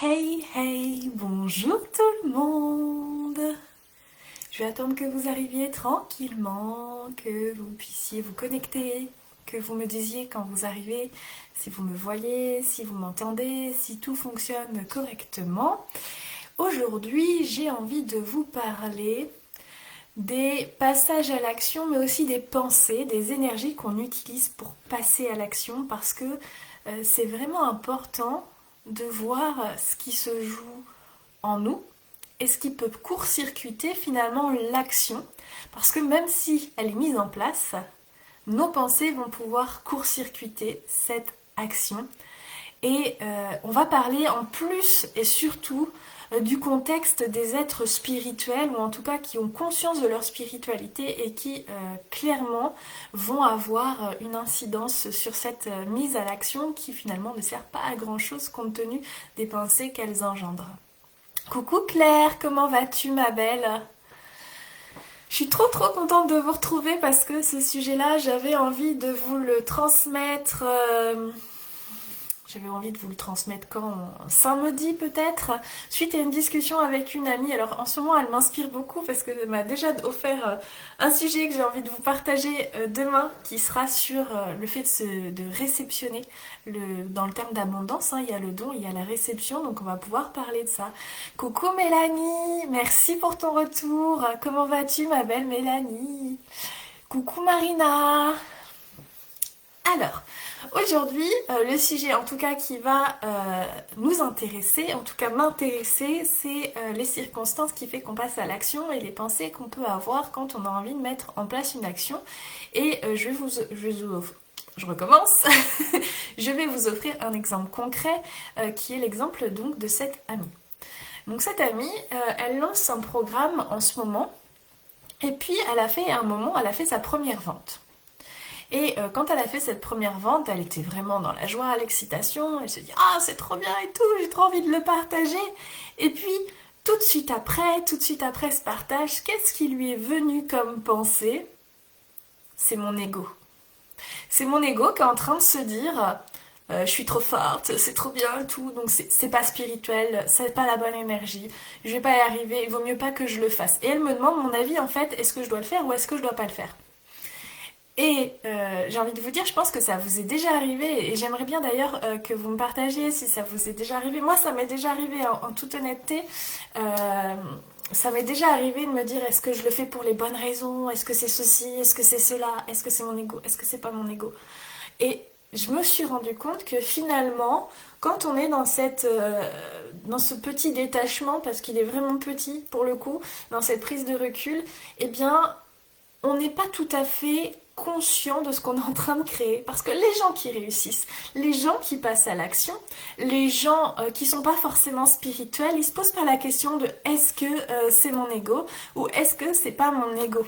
Hey hey, bonjour tout le monde. Je vais attendre que vous arriviez tranquillement, que vous puissiez vous connecter, que vous me disiez quand vous arrivez, si vous me voyez, si vous m'entendez, si tout fonctionne correctement. Aujourd'hui, j'ai envie de vous parler des passages à l'action, mais aussi des pensées, des énergies qu'on utilise pour passer à l'action, parce que c'est vraiment important de voir ce qui se joue en nous et ce qui peut court-circuiter finalement l'action, parce que même si elle est mise en place, nos pensées vont pouvoir court-circuiter cette action. Et on va parler en plus et surtout du contexte des êtres spirituels, ou en tout cas qui ont conscience de leur spiritualité et qui clairement vont avoir une incidence sur cette mise à l'action qui finalement ne sert pas à grand chose compte tenu des pensées qu'elles engendrent. Coucou Claire, comment vas-tu ma belle? Je suis trop contente de vous retrouver parce que ce sujet-là, j'avais envie de vous le transmettre. J'avais envie de vous le transmettre quand? Samedi peut-être, suite à une discussion avec une amie. Alors en ce moment elle m'inspire beaucoup parce qu'elle m'a déjà offert un sujet que j'ai envie de vous partager demain, qui sera sur le fait de réceptionner. Dans le terme d'abondance, hein, il y a le don, il y a la réception, donc on va pouvoir parler de ça. Coucou Mélanie, merci pour ton retour. Comment vas-tu ma belle Mélanie? Coucou Marina. Alors, aujourd'hui, le sujet en tout cas qui va nous intéresser, en tout cas m'intéresser, c'est les circonstances qui fait qu'on passe à l'action et les pensées qu'on peut avoir quand on a envie de mettre en place une action. Et je recommence. Je vais vous offrir un exemple concret qui est l'exemple donc de cette amie. Donc cette amie, elle lance un programme en ce moment et puis elle a fait sa première vente. Et quand elle a fait cette première vente, elle était vraiment dans la joie, l'excitation. Elle se dit ah c'est trop bien et tout, j'ai trop envie de le partager. Et puis tout de suite après ce partage, qu'est-ce qui lui est venu comme pensée? C'est mon ego. C'est mon ego qui est en train de se dire je suis trop forte, c'est trop bien et tout, donc c'est pas spirituel, c'est pas la bonne énergie, je vais pas y arriver, il vaut mieux pas que je le fasse. Et elle me demande mon avis en fait, est-ce que je dois le faire ou est-ce que je dois pas le faire? Et j'ai envie de vous dire, je pense que ça vous est déjà arrivé, et j'aimerais bien d'ailleurs que vous me partagiez si ça vous est déjà arrivé. Moi, ça m'est déjà arrivé en toute honnêteté. Euh, Ça m'est déjà arrivé de me dire, est-ce que je le fais pour les bonnes raisons? Est-ce que c'est ceci? Est-ce que c'est cela? Est-ce que c'est mon ego? Est-ce que c'est pas mon ego? Et je me suis rendu compte que finalement, quand on est dans ce petit détachement, parce qu'il est vraiment petit pour le coup, dans cette prise de recul, eh bien, on n'est pas tout à fait conscient de ce qu'on est en train de créer. Parce que les gens qui réussissent, les gens qui passent à l'action, les gens qui sont pas forcément spirituels, ils se posent pas la question de est-ce que c'est mon ego ou est-ce que c'est pas mon ego.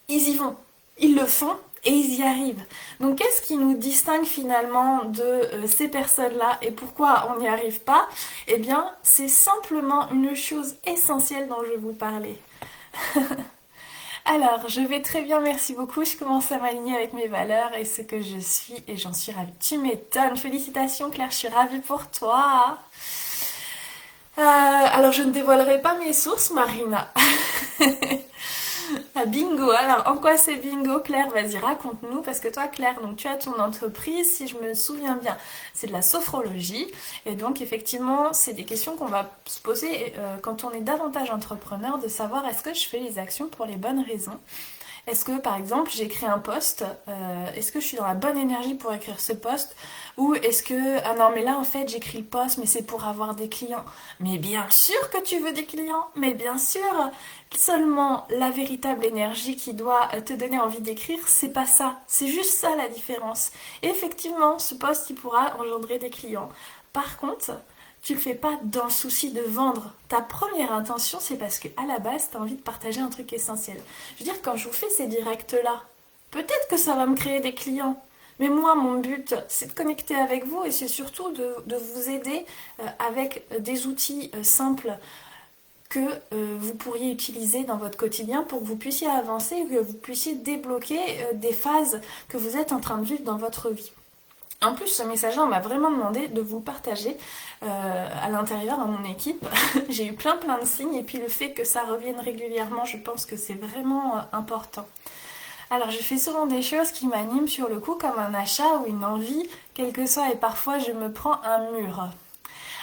Ils y vont, ils le font et ils y arrivent. Donc qu'est-ce qui nous distingue finalement de ces personnes-là et pourquoi on n'y arrive pas? Eh bien, c'est simplement une chose essentielle dont je vais vous parler. Alors, je vais très bien, merci beaucoup. Je commence à m'aligner avec mes valeurs et ce que je suis et j'en suis ravie. Tu m'étonnes. Félicitations Claire, je suis ravie pour toi. Alors, je ne dévoilerai pas mes sources, Marina. Ah, bingo. Alors, en quoi c'est bingo, Claire? Vas-y, raconte-nous. Parce que toi, Claire, donc tu as ton entreprise, si je me souviens bien, c'est de la sophrologie. Et donc, effectivement, c'est des questions qu'on va se poser quand on est davantage entrepreneur, de savoir est-ce que je fais les actions pour les bonnes raisons. Est-ce que par exemple j'écris un post, est-ce que je suis dans la bonne énergie pour écrire ce post? Ou est-ce que, ah non mais là en fait j'écris le post mais c'est pour avoir des clients. Mais bien sûr que tu veux des clients, mais bien sûr, seulement la véritable énergie qui doit te donner envie d'écrire, c'est pas ça, c'est juste ça la différence. Et effectivement, ce post il pourra engendrer des clients. Par contre, tu le fais pas dans le souci de vendre. Ta première intention, c'est parce que à la base, tu as envie de partager un truc essentiel. Je veux dire, quand je vous fais ces directs-là, peut-être que ça va me créer des clients. Mais moi, mon but, c'est de connecter avec vous et c'est surtout de vous aider avec des outils simples que vous pourriez utiliser dans votre quotidien pour que vous puissiez avancer, que vous puissiez débloquer des phases que vous êtes en train de vivre dans votre vie. En plus, ce message-là, on m'a vraiment demandé de vous le partager à l'intérieur, dans mon équipe. J'ai eu plein de signes et puis le fait que ça revienne régulièrement, je pense que c'est vraiment important. Alors, je fais souvent des choses qui m'animent sur le coup, comme un achat ou une envie, quel que soit, et parfois je me prends un mur.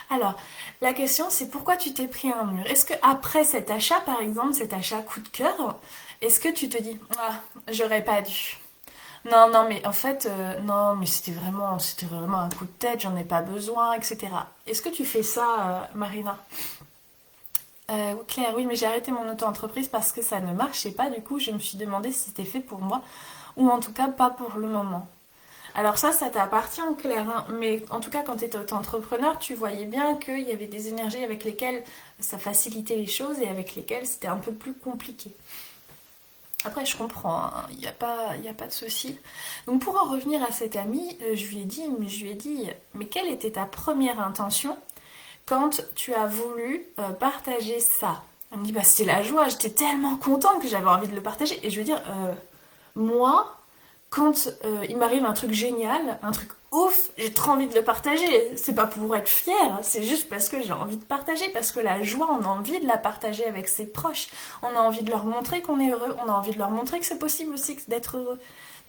Alors, la question c'est pourquoi tu t'es pris un mur? Est-ce que après cet achat, par exemple, cet achat coup de cœur, est-ce que tu te dis ah, j'aurais pas dû? Non, non, mais en fait, non, mais c'était vraiment un coup de tête, j'en ai pas besoin, etc. Est-ce que tu fais ça, Marina? Claire, oui, mais j'ai arrêté mon auto-entreprise parce que ça ne marchait pas. Du coup, je me suis demandé si c'était fait pour moi ou en tout cas pas pour le moment. Alors ça t'appartient, Claire, hein, mais en tout cas, quand tu étais auto-entrepreneur, tu voyais bien qu'il y avait des énergies avec lesquelles ça facilitait les choses et avec lesquelles c'était un peu plus compliqué. Après, je comprends, hein, il y a pas de souci. Donc pour en revenir à cette amie, je lui ai dit, mais quelle était ta première intention quand tu as voulu partager ça? Elle me dit, bah c'était la joie, j'étais tellement contente que j'avais envie de le partager. Et je veux dire, moi, quand il m'arrive un truc génial, un truc ouf, j'ai trop envie de le partager. C'est pas pour être fière, c'est juste parce que j'ai envie de partager, parce que la joie, on a envie de la partager avec ses proches. On a envie de leur montrer qu'on est heureux, on a envie de leur montrer que c'est possible aussi d'être heureux.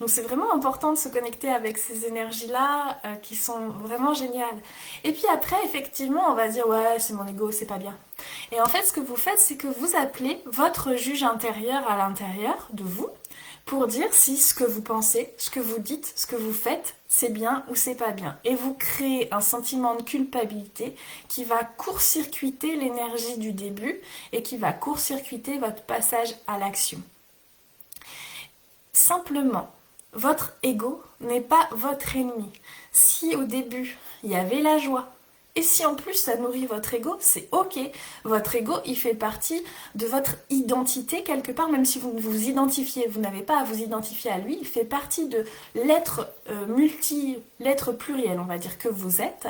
Donc c'est vraiment important de se connecter avec ces énergies-là qui sont vraiment géniales. Et puis après, effectivement, on va dire ouais, c'est mon ego, c'est pas bien. Et en fait, ce que vous faites, c'est que vous appelez votre juge intérieur à l'intérieur de vous pour dire si ce que vous pensez, ce que vous dites, ce que vous faites, c'est bien ou c'est pas bien. Et vous créez un sentiment de culpabilité qui va court-circuiter l'énergie du début et qui va court-circuiter votre passage à l'action. Simplement, votre ego n'est pas votre ennemi. Si au début, il y avait la joie, et si en plus ça nourrit votre ego, c'est ok. Votre ego, il fait partie de votre identité quelque part, même si vous ne vous identifiez, vous n'avez pas à vous identifier à lui, il fait partie de l'être l'être pluriel, on va dire, que vous êtes.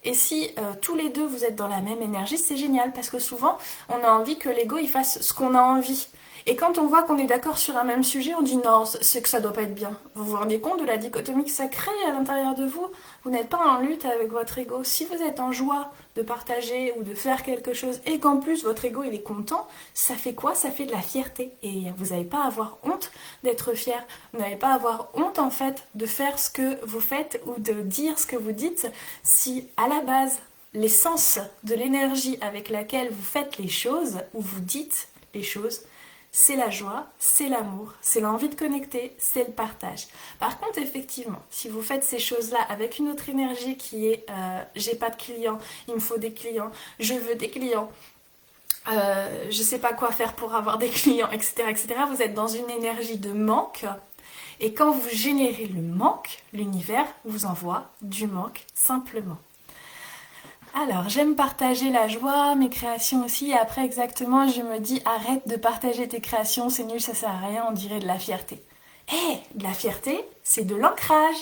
Et si tous les deux vous êtes dans la même énergie, c'est génial, parce que souvent, on a envie que l'ego il fasse ce qu'on a envie. Et quand on voit qu'on est d'accord sur un même sujet, on dit non, c'est que ça doit pas être bien. Vous vous rendez compte de la dichotomie que ça crée à l'intérieur de vous? Vous n'êtes pas en lutte avec votre ego. Si vous êtes en joie de partager ou de faire quelque chose et qu'en plus votre ego il est content, ça fait quoi? Ça fait de la fierté. Et vous n'avez pas à avoir honte d'être fier. Vous n'avez pas à avoir honte en fait de faire ce que vous faites ou de dire ce que vous dites si à la base l'essence de l'énergie avec laquelle vous faites les choses ou vous dites les choses, c'est la joie, c'est l'amour, c'est l'envie de connecter, c'est le partage. Par contre, effectivement, si vous faites ces choses-là avec une autre énergie qui est j'ai pas de clients, il me faut des clients, je veux des clients, je sais pas quoi faire pour avoir des clients, etc., etc., vous êtes dans une énergie de manque. Et quand vous générez le manque, l'univers vous envoie du manque simplement. Alors, j'aime partager la joie, mes créations aussi, et après exactement, je me dis arrête de partager tes créations, c'est nul, ça sert à rien, on dirait de la fierté. De la fierté, c'est de l'ancrage.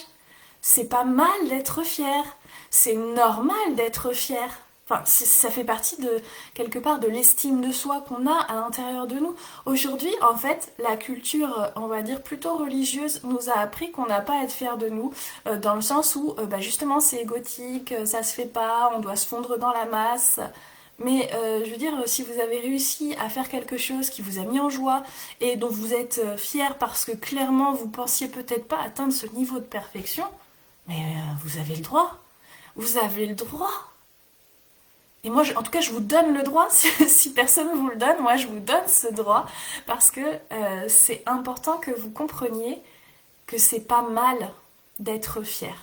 C'est pas mal d'être fier. C'est normal d'être fier. Enfin, ça fait partie de quelque part de l'estime de soi qu'on a à l'intérieur de nous. Aujourd'hui, en fait, la culture, on va dire plutôt religieuse, nous a appris qu'on n'a pas à être fier de nous, dans le sens où, justement, c'est égotique, ça se fait pas, on doit se fondre dans la masse. Mais je veux dire, si vous avez réussi à faire quelque chose qui vous a mis en joie et dont vous êtes fier parce que clairement vous pensiez peut-être pas atteindre ce niveau de perfection, mais vous avez le droit. Vous avez le droit. Et moi, en tout cas, je vous donne le droit. Si personne vous le donne, moi, je vous donne ce droit parce que c'est important que vous compreniez que c'est pas mal d'être fier.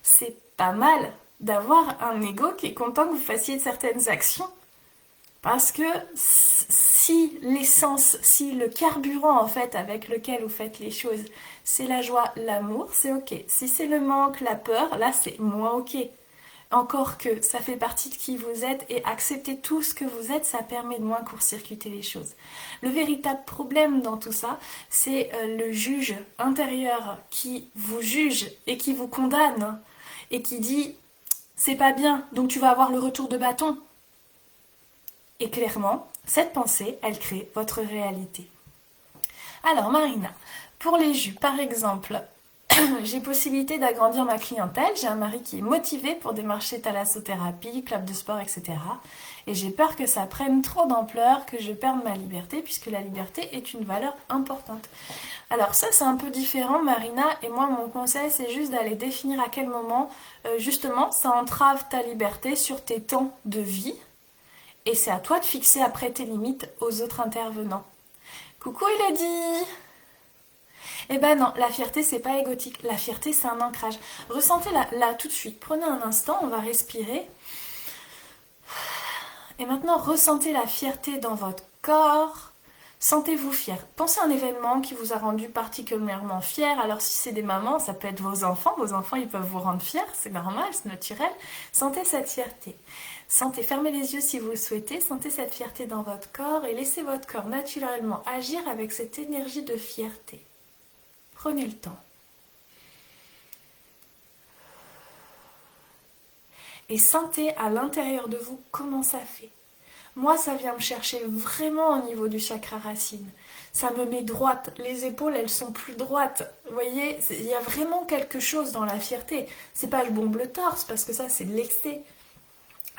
C'est pas mal d'avoir un ego qui est content que vous fassiez certaines actions. Parce que si l'essence, si le carburant en fait avec lequel vous faites les choses, c'est la joie, l'amour, c'est ok. Si c'est le manque, la peur, là c'est moins ok. Encore que ça fait partie de qui vous êtes et accepter tout ce que vous êtes, ça permet de moins court-circuiter les choses. Le véritable problème dans tout ça, c'est le juge intérieur qui vous juge et qui vous condamne et qui dit c'est pas bien, donc tu vas avoir le retour de bâton. Et clairement, cette pensée, elle crée votre réalité. Alors Marina, pour les jus, par exemple, j'ai possibilité d'agrandir ma clientèle, j'ai un mari qui est motivé pour démarcher thalassothérapie, club de sport, etc. Et j'ai peur que ça prenne trop d'ampleur, que je perde ma liberté, puisque la liberté est une valeur importante. Alors ça, c'est un peu différent, Marina, et moi, mon conseil, c'est juste d'aller définir à quel moment, justement, ça entrave ta liberté sur tes temps de vie, et c'est à toi de fixer après tes limites aux autres intervenants. Coucou Elodie! Eh ben non, la fierté c'est pas égotique, la fierté c'est un ancrage. Ressentez-la là tout de suite, prenez un instant, on va respirer. Et maintenant ressentez la fierté dans votre corps, sentez-vous fier. Pensez à un événement qui vous a rendu particulièrement fier, alors si c'est des mamans, ça peut être vos enfants ils peuvent vous rendre fiers, c'est normal, c'est naturel. Sentez cette fierté. Sentez, fermez les yeux si vous le souhaitez, sentez cette fierté dans votre corps et laissez votre corps naturellement agir avec cette énergie de fierté. Prenez le temps. Et sentez à l'intérieur de vous comment ça fait. Moi, ça vient me chercher vraiment au niveau du chakra racine. Ça me met droite. Les épaules, elles sont plus droites. Vous voyez, il y a vraiment quelque chose dans la fierté. C'est pas je bombe le torse, parce que ça, c'est de l'excès.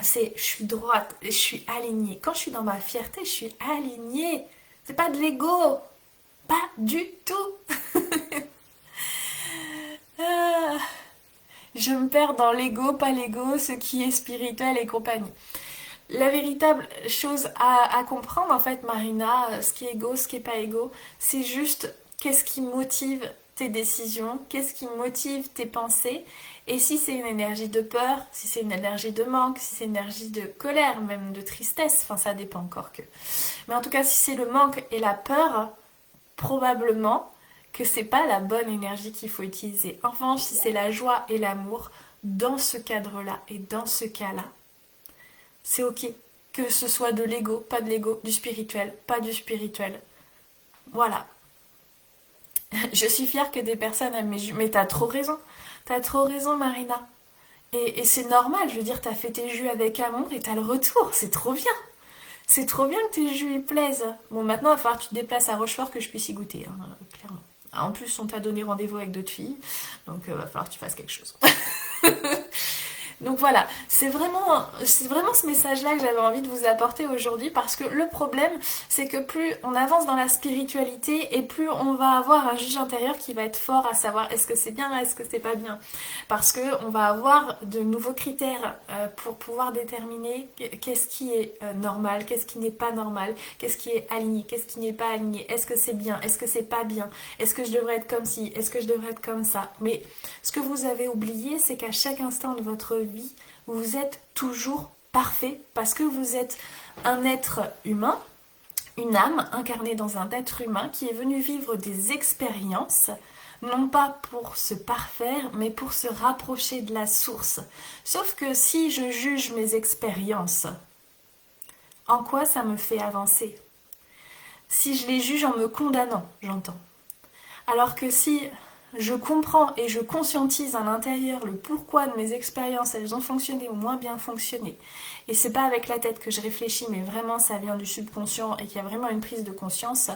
C'est je suis droite, je suis alignée. Quand je suis dans ma fierté, je suis alignée. C'est pas de l'ego. Pas du tout. Je me perds dans l'ego, pas l'ego, ce qui est spirituel et compagnie. La véritable chose à comprendre, en fait, Marina, ce qui est égo, ce qui est pas égo, c'est juste qu'est-ce qui motive tes décisions, qu'est-ce qui motive tes pensées, et si c'est une énergie de peur, si c'est une énergie de manque, si c'est une énergie de colère, même de tristesse, enfin ça dépend encore que. Mais en tout cas, si c'est le manque et la peur, probablement que c'est pas la bonne énergie qu'il faut utiliser. En revanche, si c'est la joie et l'amour, dans ce cadre-là et dans ce cas-là, c'est ok. Que ce soit de l'ego, pas de l'ego, du spirituel, pas du spirituel. Voilà. Je suis fière que des personnes aiment mes jus. Mais t'as trop raison, Marina. Et c'est normal, je veux dire, t'as fait tes jus avec amour et t'as le retour, c'est trop bien. C'est trop bien que tes jus y plaisent. Bon, maintenant, il va falloir que tu te déplaces à Rochefort que je puisse y goûter, hein, clairement. En plus, on t'a donné rendez-vous avec d'autres filles, donc il va falloir que tu fasses quelque chose. Donc voilà, c'est vraiment ce message-là que j'avais envie de vous apporter aujourd'hui parce que le problème, c'est que plus on avance dans la spiritualité et plus on va avoir un juge intérieur qui va être fort à savoir est-ce que c'est bien, est-ce que c'est pas bien. Parce que on va avoir de nouveaux critères pour pouvoir déterminer qu'est-ce qui est normal, qu'est-ce qui n'est pas normal, qu'est-ce qui est aligné, qu'est-ce qui n'est pas aligné, est-ce que c'est bien, est-ce que c'est pas bien, est-ce que je devrais être comme ci, est-ce que je devrais être comme ça. Mais ce que vous avez oublié, c'est qu'à chaque instant de votre vie, vous êtes toujours parfait parce que vous êtes un être humain, une âme incarnée dans un être humain qui est venu vivre des expériences, non pas pour se parfaire, mais pour se rapprocher de la source. Sauf que si je juge mes expériences, en quoi ça me fait avancer? Si je les juge en me condamnant, j'entends. Alors que si je comprends et je conscientise à l'intérieur le pourquoi de mes expériences, elles ont fonctionné ou moins bien fonctionné. Et c'est pas avec la tête que je réfléchis, mais vraiment ça vient du subconscient et qu'il y a vraiment une prise de conscience.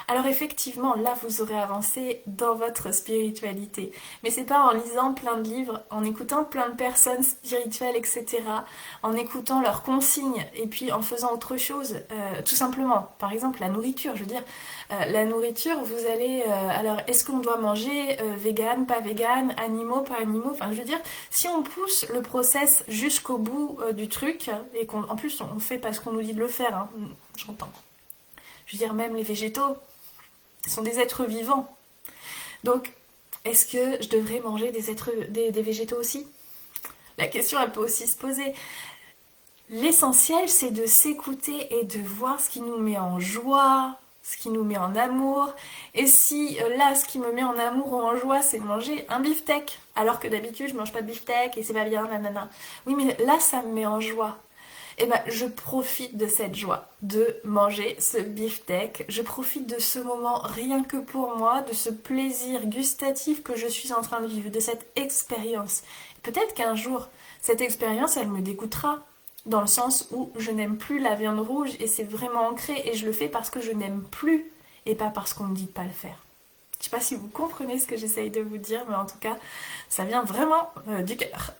Alors effectivement, là vous aurez avancé dans votre spiritualité. Mais c'est pas en lisant plein de livres, en écoutant plein de personnes spirituelles, etc., en écoutant leurs consignes et puis en faisant autre chose, tout simplement. Par exemple, la nourriture, je veux dire, la nourriture, vous allez... alors, est-ce qu'on doit manger vegan, pas vegan, animaux, pas animaux? Enfin, je veux dire, si on pousse le process jusqu'au bout du truc, et qu'en plus on fait parce qu'on nous dit de le faire, hein, j'entends. Je veux dire, même les végétaux sont des êtres vivants. Donc, est-ce que je devrais manger des végétaux aussi? La question, elle peut aussi se poser. L'essentiel, c'est de s'écouter et de voir ce qui nous met en joie, ce qui nous met en amour. Et si là, ce qui me met en amour ou en joie, c'est de manger un beefsteak, alors que d'habitude, je mange pas de beefsteak et c'est pas bien, nanana. Oui, mais là, ça me met en joie. Et ben, je profite de cette joie de manger ce beefsteak. Je profite de ce moment rien que pour moi, de ce plaisir gustatif que je suis en train de vivre, de cette expérience. Peut-être qu'un jour, cette expérience, elle me dégoûtera. Dans le sens où je n'aime plus la viande rouge et c'est vraiment ancré et je le fais parce que je n'aime plus et pas parce qu'on me dit de pas le faire. Je sais pas si vous comprenez ce que j'essaye de vous dire, mais en tout cas, ça vient vraiment du cœur.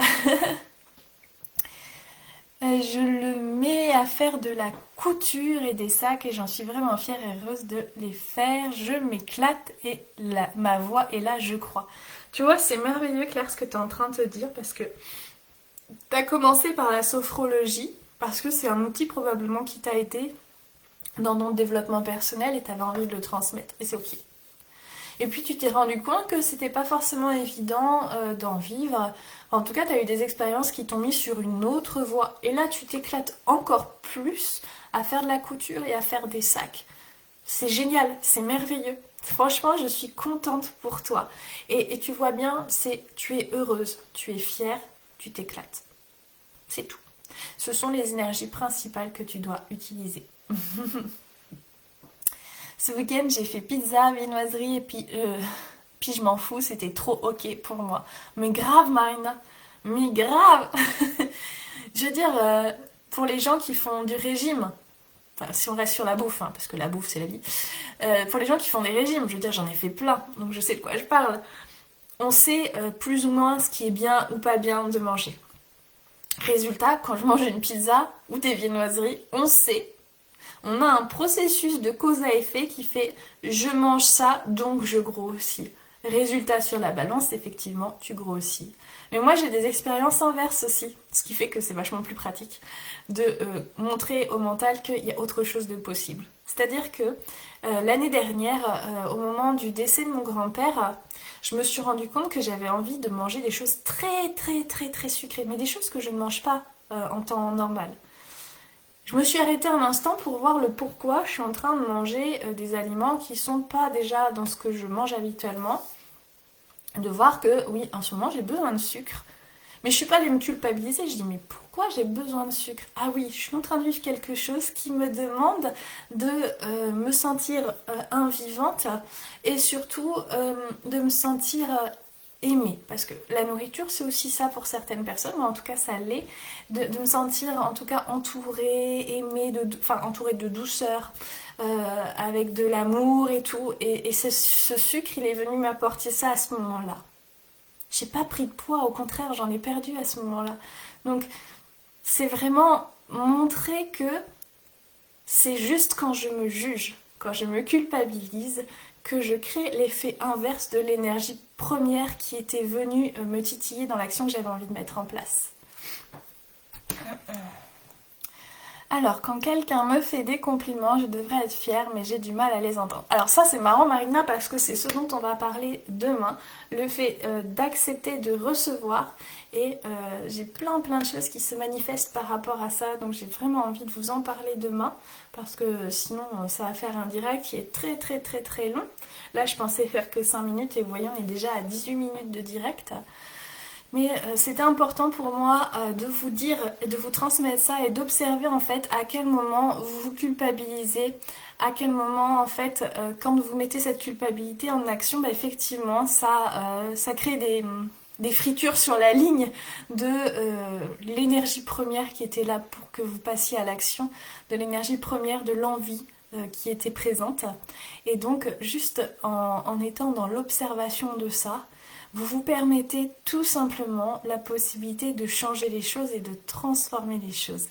Je le mets à faire de la couture et des sacs et j'en suis vraiment fière et heureuse de les faire. Je m'éclate et ma voix est là, je crois. Tu vois, c'est merveilleux Claire ce que tu es en train de te dire parce que tu as commencé par la sophrologie parce que c'est un outil probablement qui t'a aidé dans ton développement personnel et tu avais envie de le transmettre et c'est ok. Et puis tu t'es rendu compte que c'était pas forcément évident d'en vivre. En tout cas, tu as eu des expériences qui t'ont mis sur une autre voie. Et là, tu t'éclates encore plus à faire de la couture et à faire des sacs. C'est génial, c'est merveilleux. Franchement, je suis contente pour toi. Et tu vois bien, tu es heureuse, tu es fière, tu t'éclates. C'est tout. Ce sont les énergies principales que tu dois utiliser. Ce week-end, j'ai fait pizza, viennoiserie et puis je m'en fous, c'était trop ok pour moi. Mais grave, Marina, mais grave. Je veux dire, pour les gens qui font du régime, enfin si on reste sur la bouffe, hein, parce que la bouffe c'est la vie, pour les gens qui font des régimes, je veux dire, j'en ai fait plein, donc je sais de quoi je parle. On sait plus ou moins ce qui est bien ou pas bien de manger. Résultat, quand je mange une pizza ou des viennoiseries, on a un processus de cause à effet qui fait je mange ça donc je grossis. Résultat sur la balance, effectivement, tu grossis. Mais moi j'ai des expériences inverses aussi, ce qui fait que c'est vachement plus pratique de montrer au mental qu'il y a autre chose de possible. C'est-à-dire que l'année dernière, au moment du décès de mon grand-père, je me suis rendu compte que j'avais envie de manger des choses très très très très sucrées, mais des choses que je ne mange pas en temps normal. Je me suis arrêtée un instant pour voir le pourquoi je suis en train de manger des aliments qui sont pas déjà dans ce que je mange habituellement. De voir que oui, en ce moment j'ai besoin de sucre. Mais je suis pas allée me culpabiliser, je dis mais pourquoi j'ai besoin de sucre? Ah oui, je suis en train de vivre quelque chose qui me demande de me sentir invivante et surtout de me sentir aimée. Parce que la nourriture c'est aussi ça pour certaines personnes, ou en tout cas ça l'est, de me sentir en tout cas entourée, aimée, enfin entourée de douceur, avec de l'amour et tout. Et ce sucre il est venu m'apporter ça à ce moment-là. J'ai pas pris de poids, au contraire, j'en ai perdu à ce moment-là. Donc, c'est vraiment montrer que c'est juste quand je me juge, quand je me culpabilise, que je crée l'effet inverse de l'énergie première qui était venue me titiller dans l'action que j'avais envie de mettre en place. Alors, quand quelqu'un me fait des compliments, je devrais être fière, mais j'ai du mal à les entendre. Alors ça, c'est marrant, Marina, parce que c'est ce dont on va parler demain. Le fait d'accepter de recevoir. Et j'ai plein de choses qui se manifestent par rapport à ça. Donc j'ai vraiment envie de vous en parler demain. Parce que sinon, ça va faire un direct qui est très très très très long. Là, je pensais faire que 5 minutes et vous voyez, on est déjà à 18 minutes de direct. Mais c'était important pour moi de vous dire, de vous transmettre ça et d'observer en fait à quel moment vous vous culpabilisez, à quel moment en fait quand vous mettez cette culpabilité en action, bah, effectivement ça crée des fritures sur la ligne de l'énergie première qui était là pour que vous passiez à l'action, de l'énergie première, de l'envie qui était présente. Et donc juste en étant dans l'observation de ça, vous vous permettez tout simplement la possibilité de changer les choses et de transformer les choses.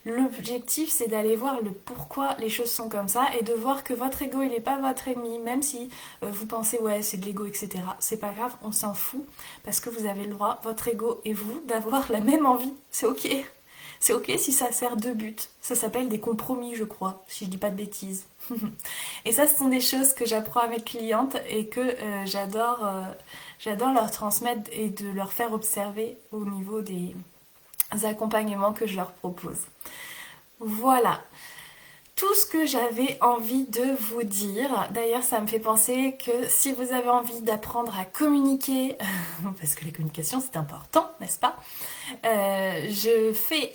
L'objectif, c'est d'aller voir le pourquoi les choses sont comme ça et de voir que votre ego, il n'est pas votre ennemi, même si vous pensez, ouais, c'est de l'ego, etc. C'est pas grave, on s'en fout, parce que vous avez le droit, votre ego et vous, d'avoir la même envie. C'est ok. C'est ok si ça sert deux buts. Ça s'appelle des compromis, je crois, si je dis pas de bêtises. Et ça, ce sont des choses que j'apprends à mes clientes et que j'adore leur transmettre et de leur faire observer au niveau des accompagnements que je leur propose. Voilà. Tout ce que j'avais envie de vous dire. D'ailleurs, ça me fait penser que si vous avez envie d'apprendre à communiquer, parce que la communication c'est important, n'est-ce pas? Je fais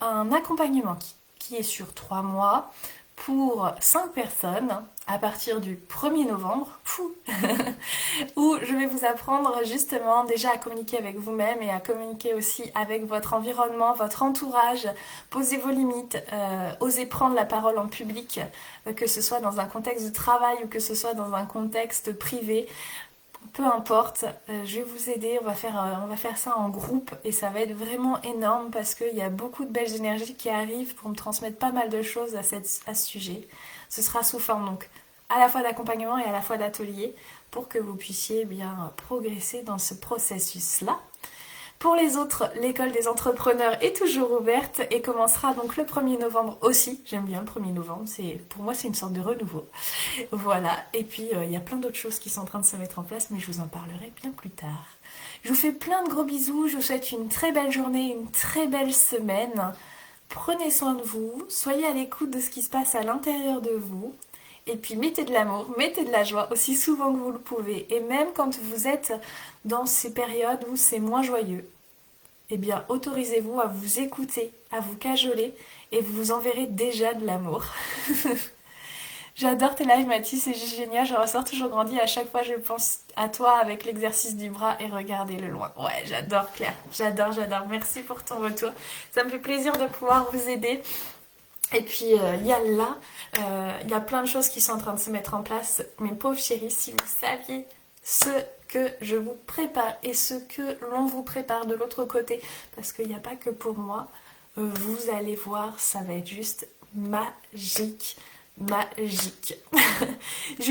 un accompagnement qui est sur 3 mois pour 5 personnes à partir du 1er novembre, où je vais vous apprendre justement déjà à communiquer avec vous-même et à communiquer aussi avec votre environnement, votre entourage. Posez vos limites, osez prendre la parole en public, que ce soit dans un contexte de travail ou que ce soit dans un contexte privé. Peu importe, je vais vous aider, on va faire ça en groupe et ça va être vraiment énorme parce qu'il y a beaucoup de belles énergies qui arrivent pour me transmettre pas mal de choses à ce sujet. Ce sera sous forme donc à la fois d'accompagnement et à la fois d'atelier pour que vous puissiez bien progresser dans ce processus-là. Pour les autres, l'école des entrepreneurs est toujours ouverte et commencera donc le 1er novembre aussi. J'aime bien le 1er novembre, pour moi c'est une sorte de renouveau. Voilà, et puis il y a plein d'autres choses qui sont en train de se mettre en place, mais je vous en parlerai bien plus tard. Je vous fais plein de gros bisous, je vous souhaite une très belle journée, une très belle semaine. Prenez soin de vous, soyez à l'écoute de ce qui se passe à l'intérieur de vous. Et puis mettez de l'amour, mettez de la joie aussi souvent que vous le pouvez. Et même quand vous êtes dans ces périodes où c'est moins joyeux, eh bien autorisez-vous à vous écouter, à vous cajoler et vous enverrez déjà de l'amour. J'adore tes lives Mathis, c'est juste génial, je ressors toujours grandi, à chaque fois je pense à toi avec l'exercice du bras et regarder le loin. Ouais, j'adore Claire, j'adore, merci pour ton retour. Ça me fait plaisir de pouvoir vous aider. Et puis il y a là, il y a plein de choses qui sont en train de se mettre en place. Mes pauvres chéris, si vous saviez ce que je vous prépare et ce que l'on vous prépare de l'autre côté, parce qu'il n'y a pas que pour moi, vous allez voir, ça va être juste magique. Je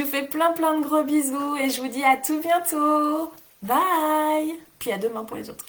vous fais plein de gros bisous et je vous dis à tout bientôt. Bye. Puis à demain pour les autres.